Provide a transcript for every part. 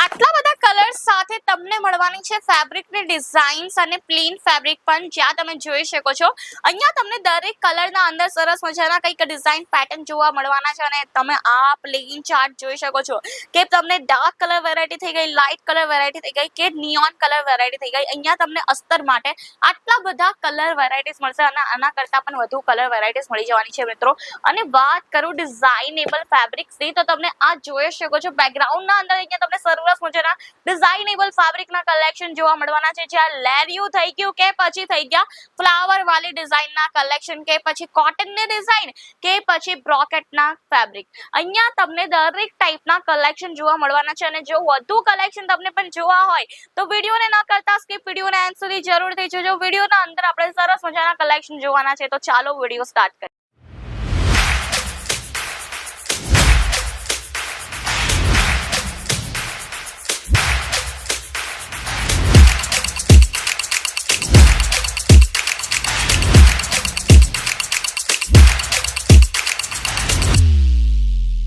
આટલા બધા કલર્સ સાથે તમને મળવાની છે ફેબ્રિકની ડિઝાઇન્સ અને પ્લેન ફેબ્રિક પણ જ્યાં તમે જોઈ શકો છો અહીંયા તમને દરેક કલરના અંદર સરસ મજાના કંઈક ડિઝાઇન પેટર્ન જોવા મળવાના છે અને તમે આ પ્લેન ચાર્ટ જોઈ શકો છો કે તમને ડાર્ક કલર વેરાયટી થઈ ગઈ, લાઇટ કલર વેરાયટી થઈ ગઈ કે નિયોન કલર વેરાયટી થઈ ગઈ. અહીંયા તમને અસ્તર માટે આટલા બધા કલર વેરાયટીઝ મળશે અને આના કરતાં પણ વધુ કલર વેરાયટીઝ મળી જવાની છે મિત્રો. અને વાત કરું ડિઝાઇનેબલ ફેબ્રિક્સની તો તમને આ જોઈ શકો છો બેકગ્રાઉન્ડના અંદર અહીંયા તમને સરસ મજાના ડિઝાઇનેબલ ફેબ્રિકના કલેક્શન જોવા મળવાના છે જ્યાં લેરિયું થઈ ગયું કે પછી થઈ ગયા ફ્લાવર વાળી ડિઝાઇનના કલેક્શન કે પછી કોટનની ડિઝાઇન કે પછી બ્રોકેટના ફેબ્રિક. અહીંયા તમને દરેક ટાઈપના કલેક્શન જોવા મળવાના છે અને જો વધુ કલેક્શન તમને પણ જોવા હોય તો વિડીયોને ન કરતા સ્કીપ વિડીયોને એન્ડ સુધી જરૂરથી જોજો. વિડીયોના અંદર આપણે સરસ મજાના કલેક્શન જોવાના છે તો ચાલો વિડીયો સ્ટાર્ટ કરીએ.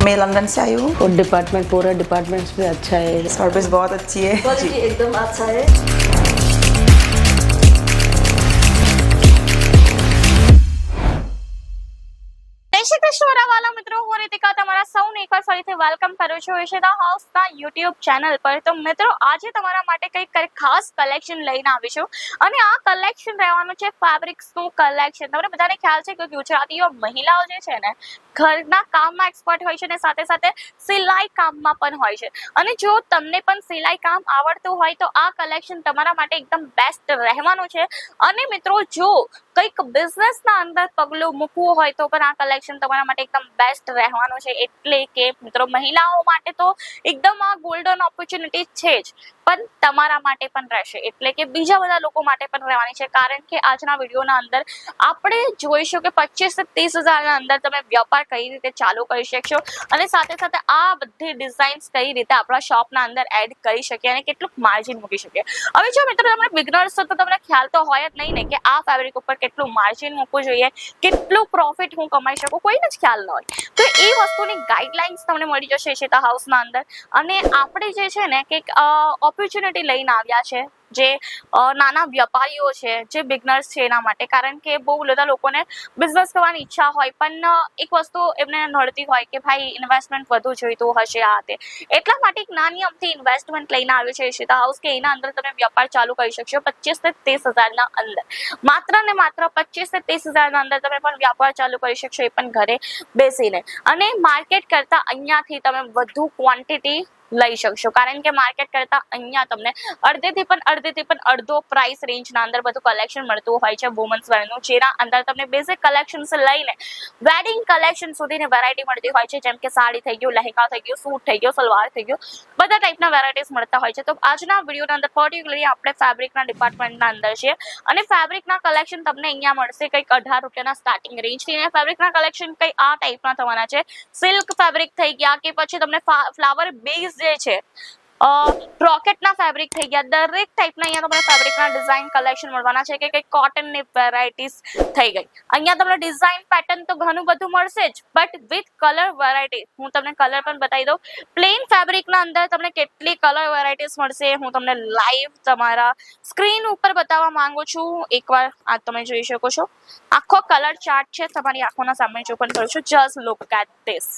मैं लंदन से आई हूँ और डिपार्टमेंट पूरा डिपार्टमेंट भी अच्छा है, सर्विस बहुत अच्छी है क्वालिटी एकदम अच्छा है. જય શ્રી કૃષ્ણ મારા વાલા મિત્રો, હું રીતિકા તમારા સૌને એકવાર ફરીથી વેલકમ કરું છું ઈશિતા હાઉસના યુટ્યુબ ચેનલ પર. તો મિત્રો આજે તમારા માટે કંઈક ખાસ કલેક્શન લઈને આવી છું અને આ કલેક્શન રહેવાનું છે ફેબ્રિક્સનું કલેક્શન. તમને બધાને ખ્યાલ છે કે ગુજરાતીઓ મહિલાઓ જે છે ને ઘરના કામમાં એક્સપર્ટ હોય છે અને સાથે સાથે સિલાઈ કામમાં પણ હોય છે. અને જો તમને પણ સિલાઈ કામ આવડતું હોય તો આ કલેક્શન તમારા માટે એકદમ બેસ્ટ રહેવાનું છે. અને મિત્રો જો કંઈક બિઝનેસના અંદર પગલું મૂકવું હોય તો પણ આ કલેક્શન તમારા માટે એકદમ બેસ્ટ રહેવાનું છે. એટલે કે મિત્રો મહિલાઓ માટે તો એકદમ આ ગોલ્ડન ઓપોર્ચ્યુનિટી છે જ, પણ તમારા માટે પણ રહેશે. એટલે કે બીજા બધા લોકો માટે પણ રહેવાની છે, કારણ કે આજના વિડીયોના અંદર આપણે જોઈશું કે 25 થી 30,000ના અંદર તમે વ્યાપાર કઈ રીતે ચાલુ કરી શકશો અને સાથે સાથે આ બધી ડિઝાઇન્સ કઈ રીતે આપણા શોપના અંદર એડ કરી શકીએ અને કેટલું માર્જિન મૂકી શકીએ. હવે જો મિત્રો તમે બિગનર્સ છો તો તમને ખ્યાલ તો હોય જ નહીં ને કે આ ફેબ્રિક ઉપર કેટલું માર્જિન મૂકવું જોઈએ, કેટલું પ્રોફિટ હું કમાઈ શકું, કોઈને જ ખ્યાલ ન હોય. તો એ વસ્તુની ગાઈડલાઇન્સ તમને મળી જશે ઈશિતા હાઉસના અંદર. અને આપણે જે છે ને કંઈક ઓપોર્ચ્યુનિટી લઈને આવ્યા છે જે નાના વેપારીઓ છે, જે બિગનર્સ છે એના માટે. કારણ કે બહુ બધા લોકોને બિઝનેસ કરવાની ઈચ્છા હોય પણ એક વસ્તુ એમને નડતી હોય કે ભાઈ ઇન્વેસ્ટમેન્ટ વધુ જોઈતું હશે આ તે. એટલા માટે એક નાની અમથી ઇન્વેસ્ટમેન્ટ લઈને આવ્યું છે ઈશિતા હાઉસ કે એના અંદર તમે વેપાર ચાલુ કરી શકશો 25 થી 30,000ના અંદર. માત્ર ને માત્ર 25 થી 30,000ના અંદર તમે પણ વેપાર ચાલુ કરી શકશો, એ પણ ઘરે બેસીને. અને માર્કેટ કરતા અહીંયાથી તમે વધુ ક્વોન્ટિટી લઈ શકશો, કારણ કે માર્કેટ કરતા અહીંયા તમને અડધેથી પણ અડધો પ્રાઇસ રેન્જના અંદર બધું કલેક્શન મળતું હોય છે વુમન્સ વેરનું, જેના અંદર તમને બેઝિક કલેક્શન્સ લઈને વેડિંગ કલેક્શન સુધીની વેરાયટી મળતી હોય છે. જેમ કે સાડી થઈ ગયું, લહેંગા થઈ ગયું, સૂટ થઈ ગયો, સલવાર થઈ ગયો, બધા ટાઈપના વેરાયટીઝ મળતા હોય છે. તો આજના વિડીયોના અંદર પર્ટિક્યુલરલી આપણે ફેબ્રિકના ડિપાર્ટમેન્ટના અંદર છે અને ફેબ્રિકના કલેક્શન તમને અહીંયા મળશે કંઈક 18 રૂપિયાના સ્ટાર્ટિંગ રેન્જથી. અને ફેબ્રિકના કલેક્શન કંઈ આ ટાઈપના થવાના છે. સિલ્ક ફેબ્રિક થઈ ગયા કે પછી તમને ફ્લાવર બેઝ જે છે બ્રોકેટના ફેબ્રિક થઈ ગયા, દરેક ટાઈપના અહીંયા તમને ફેબ્રિકના ડિઝાઇન કલેક્શન મળવાના છે કે કંઈક કોટનની વેરાયટીઝ થઈ ગઈ. અહીંયા તમને ડિઝાઇન પેટર્ન તો ઘણું બધું મળશે જ, બટ વિથ કલર વેરાયટી. હું તમને કલર પણ બતાવી દઉં. પ્લેન ફેબ્રિકના અંદર તમને કેટલી કલર વેરાયટીઝ મળશે હું તમને લાઈવ તમારા સ્ક્રીન ઉપર બતાવવા માંગુ છું. એકવાર આ તમે જોઈ શકો છો, આખો કલર ચાર્ટ છે તમારી આંખોના સામે જ ઓપન કરું છું. Just look at this.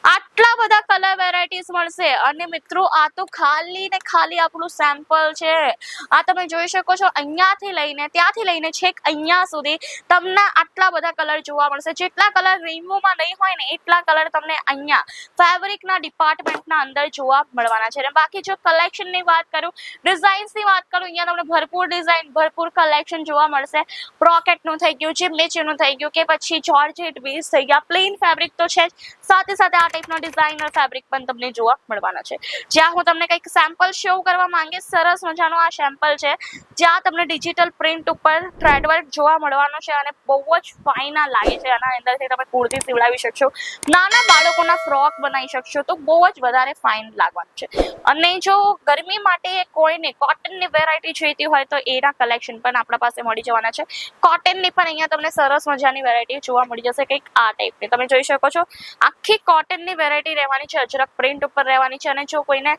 આટલા બધા કલર વેરાયટીઝ મળશે. અને મિત્રો આ તો ખાલી ને ખાલી આપણું સેમ્પલ છે. આ તમે જોઈ શકો છો અહીંયાથી લઈને ત્યાંથી લઈને છેક અહીંયા સુધી તમને આટલા બધા કલર જોવા મળશે. જેટલા કલર રેઇનબોમાં નહીં હોય ને એટલા કલર તમને અહીંયા ફેબ્રિકના ડિપાર્ટમેન્ટના અંદર જોવા મળવાના છે. અને બાકી જો કલેક્શનની વાત કરું, ડિઝાઇન્સની વાત કરું, અહીંયા તમને ભરપૂર ડિઝાઇન, ભરપૂર કલેક્શન જોવા મળશે. બ્રોકેટનું થઈ ગયું, ચિમમેચીનું થઈ ગયું કે પછી જોર્જેટ બેઝ થઈ ગયા. પ્લેન ફેબ્રિક તો છે જ, સાથે સાથે આ ટાઈપનો ડિઝાઇનર ફેબ્રિક પણ તમને જોવા મળવાના છે. જ્યાં હું તમને કંઈક સેમ્પલ શો કરવા માંગીશ. સરસ મજાનો આ સેમ્પલ છે જ્યાં તમને ડિજિટલ પ્રિન્ટ ઉપર થ્રેડવર્ક જોવા મળવાનું છે અને બહુ જ ફાઇન આ લાગે છે. આના અંદરથી તમે કુર્તી સીવડાવી શકશો, નાના બાળકોના ફ્રોક બનાવી શકશો, તો બહુ જ વધારે ફાઇન લાગવાનું છે. અને જો ગરમી માટે કોઈને કોટનની વેરાયટી જોઈતી હોય તો એના કલેક્શન પણ આપણા પાસે મળી જવાના છે. કોટનની પણ અહીંયા તમને સરસ મજાની વેરાયટી જોવા મળી જશે કંઈક આ ટાઈપની. તમે જોઈ શકો છો આખી કોટન કોટનની વેરાયટી રહેવાની છે, અજરક પ્રિન્ટ ઉપર રહેવાની છે. અને જો કોઈને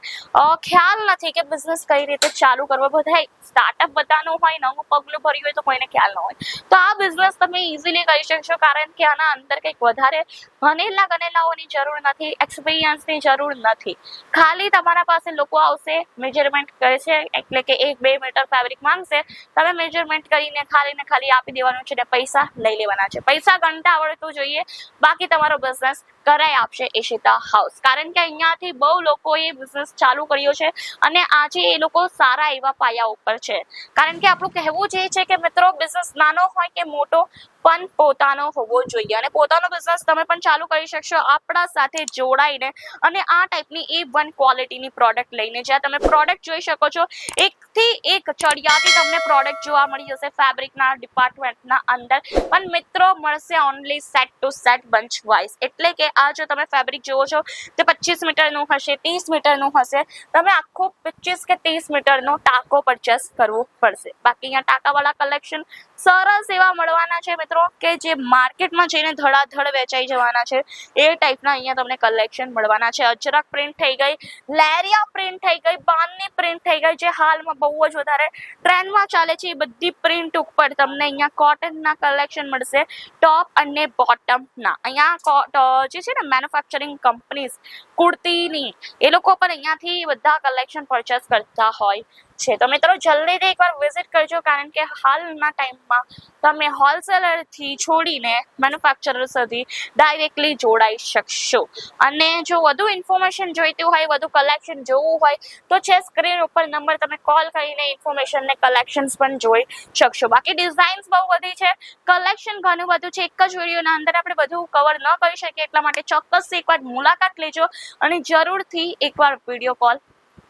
ખ્યાલ નથી કે બિઝનેસ કઈ રીતે ચાલુ કરવો, બધા સ્ટાર્ટઅપ બધાનું હોય, નવું પગલું ભર્યું હોય તો કોઈને ખ્યાલ ન હોય, તો આ બિઝનેસ તમે ઇઝીલી કરી શકશો. કારણ કે આના અંદર કંઈક વધારે ગણેલાઓની જરૂર નથી, એક્સપિરિયન્સની જરૂર નથી. ખાલી તમારા પાસે લોકો આવશે, મેજરમેન્ટ કરે છે, એટલે કે 1-2 મીટર ફેબ્રિક માંગશે, તમે મેજરમેન્ટ કરીને ખાલી આપી દેવાનું છે ને પૈસા લઈ લેવાના છે. પૈસા ગણતા આવડતું જોઈએ, બાકી તમારો બિઝનેસ કરાઈ આપશે ઈશિતા હાઉસ. કારણ કે અહીંયાથી બહુ લોકોએ બિઝનેસ ચાલુ કર્યો છે અને આજે એ લોકો સારા એવા પાયા ઉપર છે. કારણ કે આપણું કહેવું જ એ છે કે મિત્રો, બિઝનેસ નાનો હોય કે મોટો પણ પોતાનો હોવો જોઈએ, અને પોતાનો બિઝનેસ તમે પણ ચાલુ કરી શકશો આપણા સાથે જોડાઈને અને આ ટાઈપની A1 ક્વોલિટીની પ્રોડક્ટ લઈને. જ્યાં તમે પ્રોડક્ટ જોઈ શકો છો, એકથી એક ચડિયાતી તમને પ્રોડક્ટ જોવા મળી જશે ફેબ્રિકના ડિપાર્ટમેન્ટના અંદર. પણ મિત્રો મળશે only set to set bunch wise, એટલે કે આ જો તમે ફેબ્રિક જોવો છો તે 25 મીટરનું હશે, 30 મીટરનું હશે. તમે આખો 25 કે 30 મીટરનો ટાંકો પરચેસ કરવો પડશે. બાકી અહીંયા ટાંકાવાળા કલેક્શન સરસ એવા મળવાના છે મિત્રો, કે જે માર્કેટમાં જઈને ધડાધડ વેચાઈ જવાના છે એ ટાઈપના અહીંયા તમને કલેક્શન મળવાના છે. અજરક પ્રિન્ટ થઈ ગઈ, લેરિયા પ્રિન્ટ થઈ ગઈ, બાંધની પ્રિન્ટ થઈ ગઈ, જે હાલમાં બહુ જ વધારે ટ્રેન્ડમાં ચાલે છે. એ બધી પ્રિન્ટ ઉપર તમને અહીંયા કોટનના કલેક્શન મળશે, ટોપ અને બોટમના. અહીંયા જે છે ને મેન્યુફેક્ચરિંગ કંપનીઝ કુર્તીની, એ લોકો પણ અહીંયાથી બધા કલેક્શન પરચેસ કરતા હોય છે. તો મિત્રો જલ્દીથી એકવાર વિઝિટ કરજો, કારણ કે હાલના ટાઈમમાં તમે હોલસેલરથી છોડીને મેન્યુફેક્ચરર સુધી ડાયરેક્ટલી જોડાઈ શકશો. અને જો વધુ ઇન્ફોર્મેશન જોઈતી હોય, વધુ કલેક્શન જોવું હોય તો છે સ્ક્રીન ઉપર નંબર, તમે કોલ કરીને ઇન્ફોર્મેશન ને કલેક્શન્સ પણ જોઈ શકશો. બાકી ડિઝાઇન્સ બહુ બધી છે, કલેક્શન ઘણું બધું છે. એક જ વિડીયોના અંદર આપણે બધું કવર ન કરી શકીએ, એટલા માટે ચોક્કસથી એકવાર મુલાકાત લેજો અને જરૂરથી એકવાર વિડીયો કોલ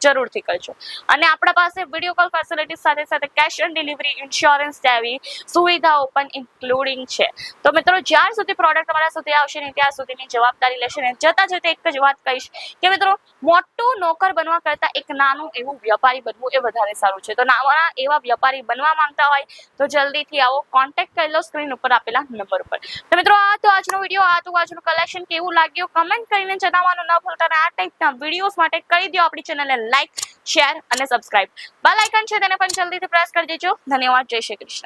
જરૂરથી કરજો. અને આપણા પાસે વિડીયો કોલ ફેસિલિટી સાથે સાથે કેશ ઓન ડિલિવરી, ઇન્સ્યોરન્સ જેવી સુવિધાઓ પણ ઇન્ક્લુડિંગ છે. તો મિત્રો જ્યાં સુધી પ્રોડક્ટ તમારા સુધી આવશે ને ત્યાં સુધીની જવાબદારી લેશે. ને જતા જતા એક જ વાત કહીશ કે મિત્રો, મોટું નોકર બનવા કરતાં એક નાનું એવું વ્યાપારી બનવું એ વધારે સારું છે. તો નાના એવા વ્યાપારી બનવા માંગતા હોય તો જલ્દીથી આવો, કોન્ટેક્ટ કરી લો સ્ક્રીન ઉપર આપેલા નંબર ઉપર. તો મિત્રો આ તો આજનો વિડીયો, આ તો આજનું કલેક્શન કેવું લાગ્યું કમેન્ટ કરીને જણાવવાનું ન ભૂલતા. અને આ ટાઈપના વિડીયોઝ માટે કરી દો આપણી ચેનલને લાઈક, શેર અને સબસ્ક્રાઇબ. બેલ આઇકન છે તેને પણ જલ્દીથી પ્રેસ કરી દેજો. ધન્યવાદ. જય શ્રી કૃષ્ણ.